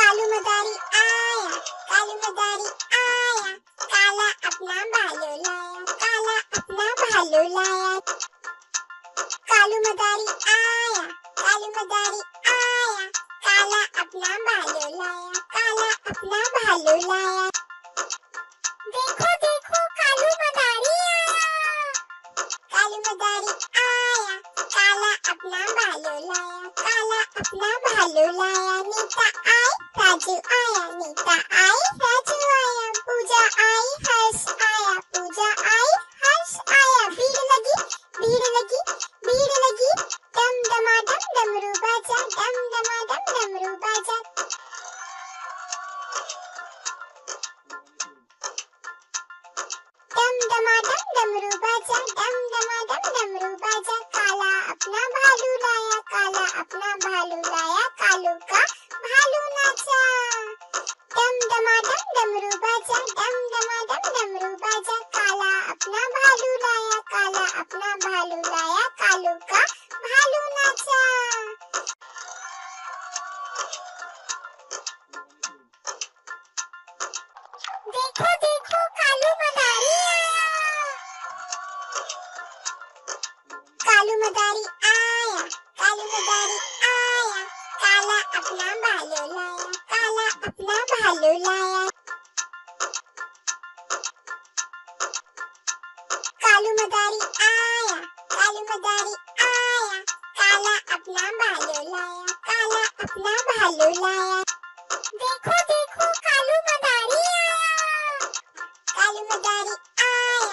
कालू मदारी आया, कालू मदारी आया, काला अपना भालू लाया, काला अपना भालू लाया। कालू मदारी आया, कालू मदारी आया, काला अपना भालू लाया, काला अपना भालू लाया। देखो देखो कालू मदारी आया, कालू मदारी आया, काला अपना भालू लाया, काला अपना भालू लाया। नीता आई राजू आया, नीता आई राजू आया, पूजा आई हर्ष आया, पूजा आई हर्ष आया। भीड़ लगी भीड़ लगी भीड़ लगी, डम डमाडम डमरू बाजा, डम डमाडम डमरू बाजा। डम डमाडम डमरू बाजा, डम डमाडम डमरू बाजा। काला अपना भालू लाया, काला अपना भालू लाया, कालू का भालू नाचा। डम डमाडम डमरू बाजा, डम डमाडम डमरू बाजा। काला अपना भालू लाया, काला अपना भालू लाया, कालू का भालू नाचा। देखो देखो कालू मदारी आया, कालू मदारी आया, कालू मदारी आया, काला अपना भालू लाया, काला अपना भालू लाया। कालू मदारी आया, कालू मदारी आया, काला अपना भालू लाया, काला अपना भालू लाया। देखो देखो कालू मदारी आया, कालू मदारी आया,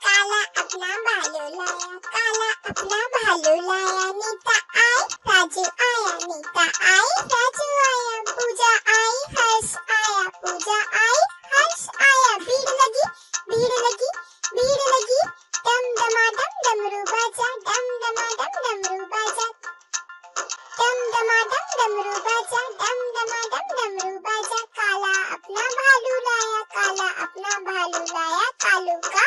काला अपना भालू लाया, काला अपना भालू लाया। नीता आई राजू आया, नीता आई राजू आया, पूजा आई हर्ष आया, पूजा आई हर्ष आया। भीड़ लगी भीड़ लगी भीड़ लगी, डम डमाडम डमरू बाजा, डम डमाडम डमरू बाजा। डम डमाडम डमरू बाजा, डम डमाडम डमरू बाजा। काला अपना भालू लाया, काला अपना भालू लाया, कालू का